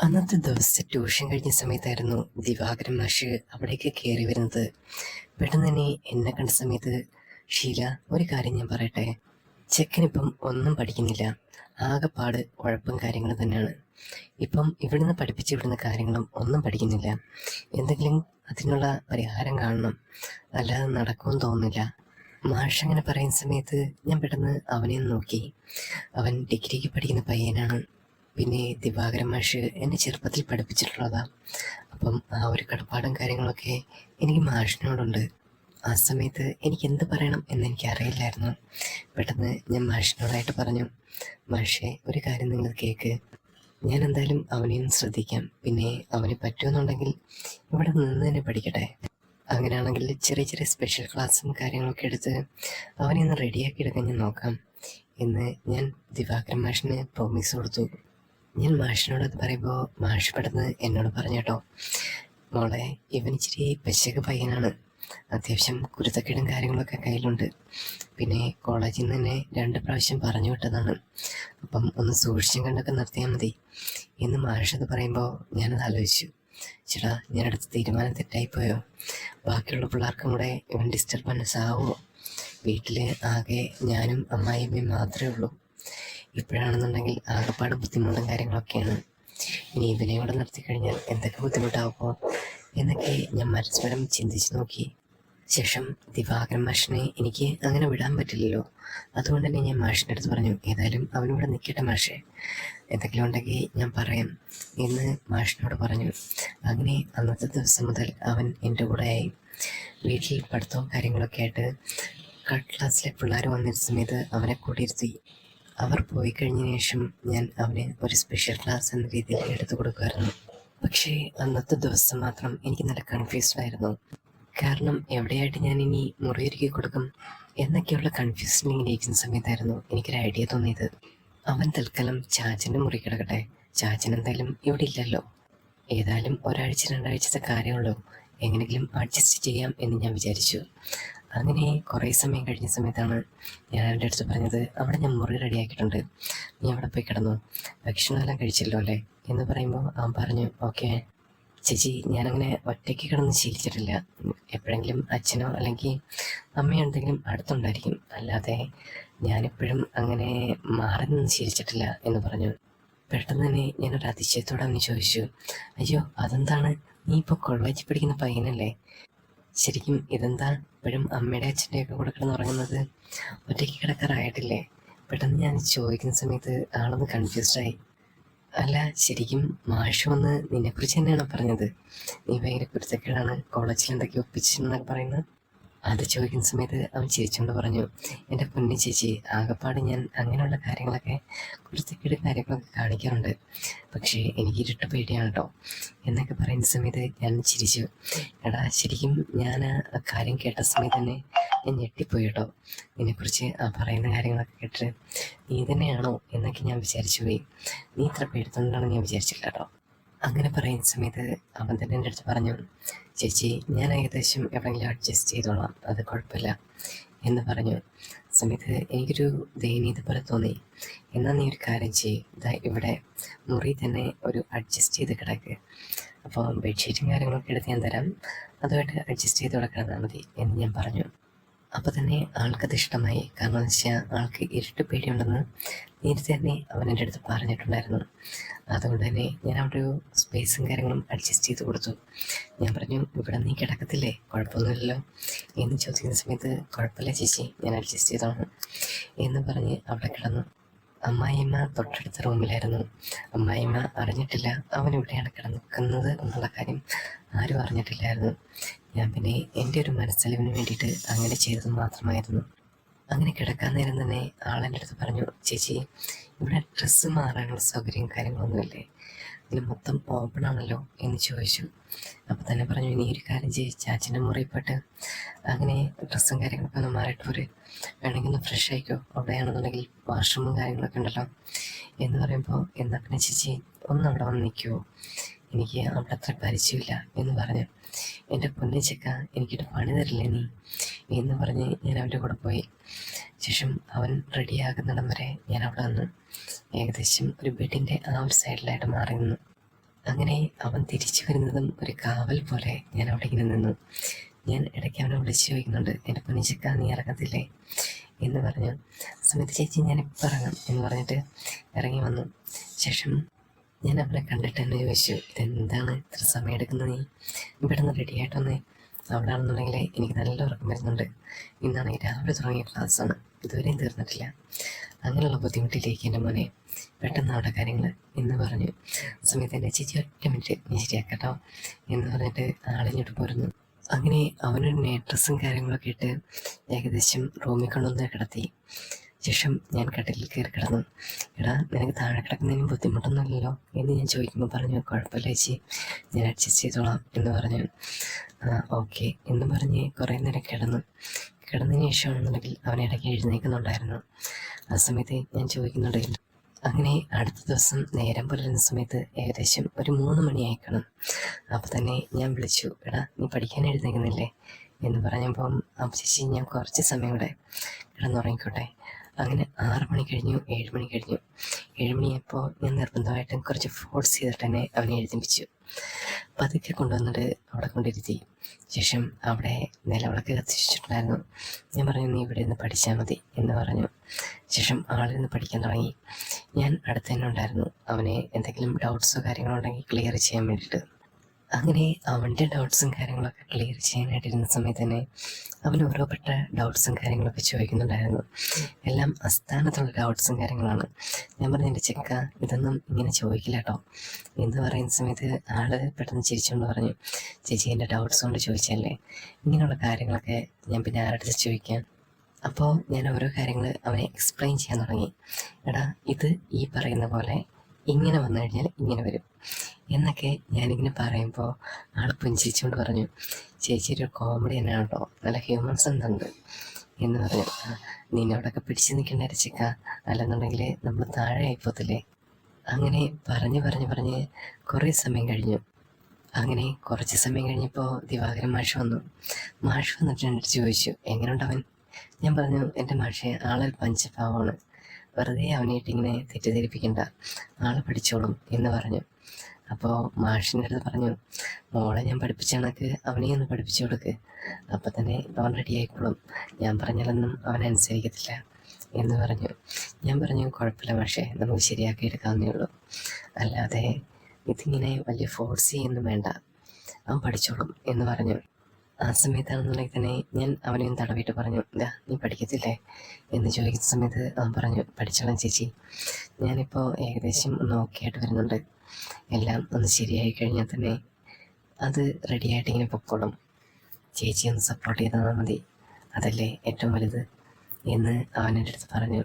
അന്നത്തെ ദിവസത്തെ ട്യൂഷൻ കഴിഞ്ഞ സമയത്തായിരുന്നു ദിവാകരൻ മാഷ് അവിടേക്ക് കയറി വരുന്നത്. പെട്ടെന്ന് തന്നെ എന്നെ കണ്ട സമയത്ത്, ഷീല, ഒരു കാര്യം ഞാൻ പറയട്ടെ, ചെക്കനിപ്പം ഒന്നും പഠിക്കുന്നില്ല, ആകെപ്പാട് ഉഴപ്പും കാര്യങ്ങളും തന്നെയാണ്. ഇപ്പം ഇവിടുന്ന് പഠിപ്പിച്ച് വിടുന്ന കാര്യങ്ങളും ഒന്നും പഠിക്കുന്നില്ല. എന്തെങ്കിലും അതിനുള്ള പരിഹാരം കാണണം, അല്ലാതെ നടക്കുമെന്ന് തോന്നുന്നില്ല. മാഷ് അങ്ങനെ പറയുന്ന സമയത്ത് ഞാൻ പെട്ടെന്ന് അവനെ നോക്കി. അവൻ ഡിഗ്രിക്ക് പഠിക്കുന്ന പയ്യനാണ്. പിന്നെ ദിവാകരൻ മാഷ് എന്നെ ചെറുപ്പത്തിൽ പഠിപ്പിച്ചിട്ടുള്ളതാ. അപ്പം ആ ഒരു കടപ്പാടും കാര്യങ്ങളൊക്കെ എനിക്ക് മാഷിനോടുണ്ട്. ആ സമയത്ത് എനിക്ക് എന്ത് പറയണം എന്നെനിക്ക് അറിയില്ലായിരുന്നു. പെട്ടെന്ന് ഞാൻ മാഷിനോടായിട്ട് പറഞ്ഞു, മാഷേ, ഒരു കാര്യം നിങ്ങൾ കേൾക്ക്, ഞാൻ എന്തായാലും അവനെയും ശ്രദ്ധിക്കാം. പിന്നെ അവന് പറ്റുമെന്നുണ്ടെങ്കിൽ ഇവിടെ നിന്ന് തന്നെ പഠിക്കട്ടെ. അങ്ങനെയാണെങ്കിൽ ചെറിയ ചെറിയ സ്പെഷ്യൽ ക്ലാസ്സും കാര്യങ്ങളൊക്കെ എടുത്ത് അവനെ ഒന്ന് റെഡിയാക്കി എടുക്കാൻ ഞാൻ നോക്കാം എന്ന് ഞാൻ ദിവാകരൻ മാഷിന് പ്രോമിസ് കൊടുത്തു. ഞാൻ മാഷിനോട് അത് പറയുമ്പോൾ മാഷ് പെട്ടെന്ന് എന്നോട് പറഞ്ഞു, കേട്ടോ മോളെ, ഇവൻ ഇച്ചിരി പശക പയ്യനാണ്, അത്യാവശ്യം കുരുത്തക്കേടും കാര്യങ്ങളൊക്കെ കയ്യിലുണ്ട്. പിന്നെ കോളേജിൽ നിന്ന് തന്നെ 2 പ്രാവശ്യം പറഞ്ഞു വിട്ടതാണ്. അപ്പം ഒന്ന് സൂക്ഷിച്ചും കണ്ടൊക്കെ നിർത്തിയാൽ മതി എന്ന് മാഷത് പറയുമ്പോൾ ഞാനത് ആലോചിച്ചു. ചേട്ടാ, ഞാനെടുത്ത തീരുമാനം തെറ്റായിപ്പോയോ? ബാക്കിയുള്ള പിള്ളേർക്കും കൂടെ ഇവൻ ഡിസ്റ്റർബൻസ് ആവുമോ? വീട്ടിൽ ആകെ ഞാനും അമ്മായിയമ്മയും മാത്രമേ ഉള്ളൂ. ഇപ്പോഴാണെന്നുണ്ടെങ്കിൽ ആകെപ്പാട് ബുദ്ധിമുട്ടും കാര്യങ്ങളൊക്കെയാണ്. ഇനി ഇവനെ ഇവിടെ നിർത്തി കഴിഞ്ഞാൽ എന്തൊക്കെ ബുദ്ധിമുട്ടാവുമോ എന്നൊക്കെ ഞാൻ പരസ്പരം ചിന്തിച്ച് നോക്കി. ശേഷം ദിവാകരൻ മാഷിനെ എനിക്ക് അങ്ങനെ വിടാൻ പറ്റില്ലല്ലോ. അതുകൊണ്ട് തന്നെ ഞാൻ മാഷിൻ്റെ അടുത്ത് പറഞ്ഞു, ഏതായാലും അവനിവിടെ നിൽക്കട്ടെ മാഷേ, എന്തെങ്കിലും ഉണ്ടെങ്കിൽ ഞാൻ പറയാം എന്ന് മാഷിനോട് പറഞ്ഞു. അങ്ങനെ അന്നത്തെ ദിവസം മുതൽ അവൻ എൻ്റെ കൂടെയായി. വീട്ടിൽ പഠിത്തവും കാര്യങ്ങളൊക്കെ ആയിട്ട് ക്ലാസ്സിലെ പിള്ളേർ വന്നിരുന്ന സമയത്ത് അവനെ കൂട്ടിയിരുത്തി. അവർ പോയി കഴിഞ്ഞതിന് ശേഷം ഞാൻ അവന് ഒരു സ്പെഷ്യൽ ക്ലാസ് എന്ന രീതിയിൽ എടുത്തു കൊടുക്കുമായിരുന്നു. പക്ഷേ അന്നത്തെ ദിവസം മാത്രം എനിക്ക് നല്ല കൺഫ്യൂസ്ഡ് ആയിരുന്നു. കാരണം എവിടെയായിട്ട് ഞാൻ ഇനി മുറിയൊരുക്കി കൊടുക്കും എന്നൊക്കെയുള്ള കൺഫ്യൂഷനിങ്ങനെ ഇരിക്കുന്ന സമയത്തായിരുന്നു എനിക്കൊരു ഐഡിയ തോന്നിയത്. അവൻ തൽക്കാലം ചാച്ചൻ്റെ മുറി കിടക്കട്ടെ, ചാച്ചൻ എന്തായാലും ഇവിടെ ഇല്ലല്ലോ, ഏതായാലും 1-2 ആഴ്ചത്തെ കാര്യമുള്ളൂ, എങ്ങനെയെങ്കിലും അഡ്ജസ്റ്റ് ചെയ്യാം എന്ന് ഞാൻ വിചാരിച്ചു. അങ്ങനെ കുറേ സമയം കഴിഞ്ഞ സമയത്താണ് ഞാൻ എൻ്റെ അടുത്ത് പറഞ്ഞത്, അവിടെ ഞാൻ മുറി റെഡിയാക്കിയിട്ടുണ്ട്, നീ അവിടെ പോയി കിടന്നു, ഭക്ഷണമെല്ലാം കഴിച്ചല്ലോ അല്ലേ എന്ന് പറയുമ്പോൾ അവൻ പറഞ്ഞു, ഓക്കെ ചേച്ചി, ഞാനങ്ങനെ ഒറ്റയ്ക്ക് കിടന്ന് ശീലിച്ചിട്ടില്ല. എപ്പോഴെങ്കിലും അച്ഛനോ അല്ലെങ്കിൽ അമ്മയോ എന്തെങ്കിലും അടുത്തുണ്ടായിരിക്കും, അല്ലാതെ ഞാനെപ്പോഴും അങ്ങനെ മാറി നിന്ന് ശീലിച്ചിട്ടില്ല എന്ന് പറഞ്ഞു. പെട്ടെന്ന് തന്നെ ഞാനൊരു അതിശയത്തോടെ അവന് ചോദിച്ചു, അയ്യോ അതെന്താണ്, നീ ഇപ്പോൾ കോളേജിൽ പഠിക്കുന്ന പയ്യനല്ലേ, ശരിക്കും ഇതെന്താ ഇപ്പോഴും അമ്മയുടെ അച്ഛൻ്റെയൊക്കെ കൂടെ കിടന്നുറങ്ങുന്നത്, ഒറ്റയ്ക്ക് കിടക്കാറായിട്ടില്ലേ? പെട്ടെന്ന് ഞാൻ ചോദിക്കുന്ന സമയത്ത് ആളൊന്ന് കൺഫ്യൂസ്ഡായി. അല്ല, ശരിക്കും മാഷ് വന്ന് നിന്നെക്കുറിച്ച് തന്നെയാണോ പറഞ്ഞത്, നീ ഭയങ്കര കുരുത്തക്കേടാണ്, കോളേജിൽ എന്തൊക്കെയോ ഒപ്പിച്ചിട്ടുണ്ടെന്നൊക്കെ പറയുന്നത്? അത് ചോദിക്കുന്ന സമയത്ത് അവൻ ചിരിച്ചുകൊണ്ട് പറഞ്ഞു, എൻ്റെ പൊന്നു ചേച്ചി, ആകെപ്പാട് ഞാൻ അങ്ങനെയുള്ള കാര്യങ്ങളൊക്കെ, കുരുത്തക്കേട് കാര്യങ്ങളൊക്കെ കാണിക്കാറുണ്ട്, പക്ഷേ എനിക്ക് ഇരുട്ട് പേടിയാണ് കേട്ടോ എന്നൊക്കെ പറയുന്ന സമയത്ത് ഞാൻ ചിരിച്ചു. എടാ, ശരിക്കും ഞാൻ ആ കാര്യം കേട്ട സമയത്ത് തന്നെ ഞാൻ ഞെട്ടിപ്പോയി കേട്ടോ. നിന്നെക്കുറിച്ച് ആ പറയുന്ന കാര്യങ്ങളൊക്കെ കേട്ടിട്ട് നീ തന്നെയാണോ എന്നൊക്കെ ഞാൻ വിചാരിച്ചു പോയി. നീ ഇത്ര പേടിത്തോണ്ടാണെന്ന് ഞാൻ വിചാരിച്ചില്ല കേട്ടോ. അങ്ങനെ പറയുന്ന സമയത്ത് അവൻ തന്നെ എൻ്റെ അടുത്ത് പറഞ്ഞു, ചേച്ചി, ഞാൻ ഏകദേശം എവിടെയെങ്കിലും അഡ്ജസ്റ്റ് ചെയ്തോളാം, അത് കുഴപ്പമില്ല എന്ന് പറഞ്ഞു. സമയത്ത് എനിക്കൊരു ദയനീയത പോലെ തോന്നി. എന്നാൽ നീ ഒരു കാര്യം ചെയ്യ്, ഇതാ ഇവിടെ മുറി തന്നെ ഒരു അഡ്ജസ്റ്റ് ചെയ്ത് കിടക്ക്, അപ്പോൾ ബെഡ്ഷീറ്റും കാര്യങ്ങളൊക്കെ എടുത്ത് ഞാൻ തരാം, അതുമായിട്ട് അഡ്ജസ്റ്റ് ചെയ്ത് ഇവിടെ കിടന്നാൽ മതി എന്ന് ഞാൻ പറഞ്ഞു. അപ്പോൾ തന്നെ ആൾക്കത് ഇഷ്ടമായി. കാരണം എന്ന് വെച്ചാൽ ആൾക്ക് ഇരുട്ട് പേടിയുണ്ടെന്ന് നേരത്തെ തന്നെ അവൻ എൻ്റെ അടുത്ത് പറഞ്ഞിട്ടുണ്ടായിരുന്നു. അതുകൊണ്ട് തന്നെ ഞാൻ അവിടെ ഒരു സ്പേസും കാര്യങ്ങളും അഡ്ജസ്റ്റ് ചെയ്ത് കൊടുത്തു. ഞാൻ പറഞ്ഞു, ഇവിടെ നീ കിടക്കത്തില്ലേ, കുഴപ്പമൊന്നുമില്ലല്ലോ എന്ന് ചോദിക്കുന്ന സമയത്ത്, കുഴപ്പമില്ല ചേച്ചി, ഞാൻ അഡ്ജസ്റ്റ് ചെയ്തോളാം എന്ന് പറഞ്ഞ് അവിടെ കിടന്നു. അമ്മായിയമ്മ തൊട്ടടുത്ത റൂമിലായിരുന്നു. അമ്മായിയമ്മ അറിഞ്ഞിട്ടില്ല അവൻ ഇവിടെയാണ് കിടക്കുന്നത് എന്നുള്ള കാര്യം, ആരും അറിഞ്ഞിട്ടില്ലായിരുന്നു. ഞാൻ പിന്നെ എൻ്റെ ഒരു മനസ്സലിവിന് വേണ്ടിയിട്ട് അങ്ങനെ ചെയ്തത് മാത്രമായിരുന്നു. അങ്ങനെ കിടക്കാൻ നേരം തന്നെ ആളെൻ്റെ അടുത്ത് പറഞ്ഞു, ചേച്ചി, ഇവിടെ ഡ്രസ്സ് മാറാനുള്ള സൗകര്യം കാര്യങ്ങളൊന്നുമില്ലേ, ഇതിൽ മൊത്തം ഓപ്പൺ ആണല്ലോ എന്ന് ചോദിച്ചു. അപ്പോൾ തന്നെ പറഞ്ഞു, ഇനി ഒരു കാര്യം ചെയ്ത് ചാച്ചൻ്റെ മുറിയിൽ പോയിട്ട് അങ്ങനെ ഡ്രസ്സും കാര്യങ്ങളൊക്കെ ഒന്ന് മാറിയിട്ട് വേണമെങ്കിൽ ഒന്ന് ഫ്രഷ് ആയിക്കോ, അവിടെയാണെന്നുണ്ടെങ്കിൽ വാഷ്റൂമും കാര്യങ്ങളൊക്കെ ഉണ്ടല്ലോ എന്ന് പറയുമ്പോൾ, എന്നാൽ പിന്നെ ചേച്ചി ഒന്ന് അവിടെ വന്ന് നിൽക്കുമോ, എനിക്ക് അവിടെ അത്ര പരിചയമില്ല എന്ന് പറഞ്ഞു. എൻ്റെ പൊന്നു ചെക്ക, എനിക്കിട്ട് പണി തരില്ലേ നീ എന്ന് പറഞ്ഞ് ഞാൻ അവൻ്റെ കൂടെ പോയി. ശേഷം അവൻ റെഡിയാകുന്നിടം വരെ ഞാൻ അവിടെ വന്നു. ഏകദേശം ഒരു ബെഡിൻ്റെ ആ ഒരു സൈഡിലായിട്ട് മാറി നിന്നു. അങ്ങനെ അവൻ തിരിച്ചു വരുന്നതും ഒരു കാവൽ പോലെ ഞാൻ അവിടെ ഇങ്ങനെ നിന്നു. ഞാൻ ഇടയ്ക്ക് അവനെ വിളിച്ചു ചോദിക്കുന്നുണ്ട്, എൻ്റെ പൊന്നിച്ചക്ക നീ ഇറങ്ങത്തില്ലേ എന്ന് പറഞ്ഞു. സമയത്ത് ചേച്ചി ഞാൻ ഇപ്പം ഇറങ്ങാം എന്ന് പറഞ്ഞിട്ട് ഇറങ്ങി വന്നു. ശേഷം ഞാൻ അവനെ കണ്ടിട്ട് തന്നെ ചോദിച്ചു, ഇതെന്താണ് ഇത്ര സമയം എടുക്കുന്നത്, നീ ഇവിടെ നിന്ന് റെഡിയായിട്ടൊന്നേ. അവിടെ ആണെന്നുണ്ടെങ്കിൽ എനിക്ക് നല്ല ഉറക്കം വരുന്നുണ്ട്. ഇന്നാണെങ്കിൽ രാവിലെ തുടങ്ങിയ ക്ലാസ്സാണ്, ഇതുവരെയും തീർന്നിട്ടില്ല. അങ്ങനെയുള്ള ബുദ്ധിമുട്ടിലേക്ക് എൻ്റെ മോനെ, പെട്ടെന്ന് അവിടെ കാര്യങ്ങൾ എന്ന് പറഞ്ഞു. സമയത്ത് എൻ്റെ ചേച്ചി 1 മിനിറ്റ് നീ ശരിയാക്കട്ടോ എന്ന് പറഞ്ഞിട്ട് ആളിഞ്ഞിട്ട് പോരുന്നു. അങ്ങനെ അവനൊരു നൈറ്റ് ഡ്രസ്സും കാര്യങ്ങളൊക്കെ ഇട്ട് ഏകദേശം റൂമിൽ കൊണ്ടുവന്ന് കിടത്തി. ശേഷം ഞാൻ കട്ടിലിൽ കയറി കിടന്നു. എടാ നിനക്ക് താഴെ കിടക്കുന്നതിനും ബുദ്ധിമുട്ടൊന്നുമില്ലല്ലോ എന്ന് ഞാൻ ചോദിക്കുമ്പോൾ പറഞ്ഞു, കുഴപ്പമില്ല ചേച്ചി, ഞാൻ അഡ്ജസ്റ്റ് ചെയ്തോളാം എന്ന് പറഞ്ഞു. ഓക്കെ എന്ന് പറഞ്ഞ് കുറേ നേരം കിടന്നതിന് ശേഷമാണെന്നുണ്ടെങ്കിൽ അവൻ ഇടയ്ക്ക് എഴുന്നേൽക്കുന്നുണ്ടായിരുന്നു. ആ സമയത്ത് ഞാൻ ചോദിക്കുന്നുണ്ടെങ്കിൽ അങ്ങനെ അടുത്ത ദിവസം നേരം പുലരുന്ന സമയത്ത് ഏകദേശം ഒരു 3 മണിയായി കാണും. അപ്പോൾ തന്നെ ഞാൻ വിളിച്ചു, എടാ നീ പഠിക്കാൻ എഴുന്നേൽക്കുന്നില്ലേ എന്ന് പറഞ്ഞപ്പം ചേച്ചി ഞാൻ കുറച്ച് സമയം കൂടെ കിടന്നുറങ്ങിക്കോട്ടെ. അങ്ങനെ 6 മണി കഴിഞ്ഞു, 7 മണി കഴിഞ്ഞു. 7 മണിയായപ്പോൾ ഞാൻ നിർബന്ധമായിട്ടും കുറച്ച് ഫോഴ്സ് ചെയ്തിട്ട് തന്നെ അവനെ എഴുതിപ്പിച്ചു. പതുക്കെ കൊണ്ടുവന്നിട്ട് അവിടെ കൊണ്ടിരുത്തി. ശേഷം അവിടെ നിലവിളക്ക് കത്തിച്ചിട്ടുണ്ടായിരുന്നു. ഞാൻ പറഞ്ഞു, നീ ഇവിടെ നിന്ന് പഠിച്ചാൽ മതി എന്ന് പറഞ്ഞു. ശേഷം ആളിരുന്ന് പഠിക്കാൻ തുടങ്ങി. ഞാൻ അടുത്ത് തന്നെ ഉണ്ടായിരുന്നു, അവനെ എന്തെങ്കിലും ഡൗട്ട്സോ കാര്യങ്ങളോ ഉണ്ടെങ്കിൽ ക്ലിയർ ചെയ്യാൻ വേണ്ടിയിട്ട്. അങ്ങനെ അവൻ്റെ ഡൗട്ട്സും കാര്യങ്ങളൊക്കെ ക്ലിയർ ചെയ്യാനായിട്ടിരുന്ന സമയത്ത് തന്നെ അവൻ ഓരോ പെട്ട ഡൗട്ട്സും കാര്യങ്ങളൊക്കെ ചോദിക്കുന്നുണ്ടായിരുന്നു. എല്ലാം അസ്ഥാനത്തുള്ള ഡൗട്ട്സും കാര്യങ്ങളാണ്. ഞാൻ പറഞ്ഞു, എൻ്റെ ചെക്ക ഇതൊന്നും ഇങ്ങനെ ചോദിക്കില്ല കേട്ടോ എന്ന് പറയുന്ന സമയത്ത് ആള് പെട്ടെന്ന് ചിരിച്ചുകൊണ്ട് പറഞ്ഞു, ചേച്ചി എൻ്റെ ഡൗട്ട്സ് കൊണ്ട് ചോദിച്ചല്ലേ, ഇങ്ങനെയുള്ള കാര്യങ്ങളൊക്കെ ഞാൻ പിന്നെ ആരുടെ ചോദിക്കാൻ. അപ്പോൾ ഞാൻ ഓരോ കാര്യങ്ങൾ അവനെ എക്സ്പ്ലെയിൻ ചെയ്യാൻ തുടങ്ങി. എടാ ഇത് ഈ പറയുന്ന പോലെ ഇങ്ങനെ വന്നു കഴിഞ്ഞാൽ ഇങ്ങനെ വരും എന്നൊക്കെ ഞാനിങ്ങനെ പറയുമ്പോൾ ആൾ പുഞ്ചിരിച്ചുകൊണ്ട് പറഞ്ഞു, ചേച്ചി ഒരു കോമഡി തന്നെയാണ് കേട്ടോ, നല്ല ഹ്യൂമൻ സെൻസ് ഉണ്ട് എന്ന് പറഞ്ഞു. നിന്നോടൊക്കെ പിടിച്ചു നിൽക്കേണ്ട രചിക്ക, അല്ലെന്നുണ്ടെങ്കിൽ നമ്മൾ താഴെ ആയിപ്പോത്തില്ലേ. അങ്ങനെ പറഞ്ഞ് കുറേ സമയം കഴിഞ്ഞു. അങ്ങനെ കുറച്ച് സമയം കഴിഞ്ഞപ്പോൾ ദിവാകരൻ മാഷ് വന്നു. മാഷ് വന്നിട്ട് എൻ്റെ ചോദിച്ചു, എങ്ങനെയുണ്ടവൻ? ഞാൻ പറഞ്ഞു, എൻ്റെ മാഷെ ആളൊരു പഞ്ചപാവമാണ്, വെറുതെ അവനായിട്ടിങ്ങനെ തെറ്റിദ്ധരിപ്പിക്കണ്ട, ആൾ പഠിച്ചോളും എന്ന് പറഞ്ഞു. അപ്പോൾ മാഷിൻ്റെ അടുത്ത് പറഞ്ഞു, മോളെ ഞാൻ പഠിപ്പിച്ച കണക്ക് അവനെ ഒന്ന് പഠിപ്പിച്ചു കൊടുക്ക്, അപ്പം തന്നെ അവൻ റെഡി ആയിക്കോളും, ഞാൻ പറഞ്ഞാലൊന്നും അവൻ അനുസരിക്കത്തില്ല എന്ന് പറഞ്ഞു. ഞാൻ പറഞ്ഞു, കുഴപ്പമില്ല മാഷേ, നമുക്ക് ശരിയാക്കി എടുക്കാവുന്നേ ഉള്ളൂ, അല്ലാതെ ഇതിങ്ങനെ വലിയ ഫോഴ്സ് ചെയ്യുന്നും വേണ്ട, അവൻ പഠിച്ചോളും എന്ന് പറഞ്ഞു. ആ സമയത്താണെന്നുണ്ടെങ്കിൽ തന്നെ ഞാൻ അവനെയും തടവിട്ട് പറഞ്ഞു, ഇതാ നീ പഠിക്കത്തില്ലേ എന്ന് ചോദിക്കുന്ന സമയത്ത് അവൻ പറഞ്ഞു, പഠിച്ചോളാം ചേച്ചി, ഞാനിപ്പോൾ ഏകദേശം ഒന്ന് ഓക്കെ ആയിട്ട് വരുന്നുണ്ട്, എല്ലാം ഒന്ന് ശരിയായി കഴിഞ്ഞാൽ തന്നെ അത് റെഡിയായിട്ട് ഇങ്ങനെ പൊക്കോളും, ചേച്ചി ഒന്ന് സപ്പോർട്ട് ചെയ്താൽ മതി, അതല്ലേ ഏറ്റവും വലുത് എന്ന് അവൻ എൻ്റെ അടുത്ത് പറഞ്ഞു.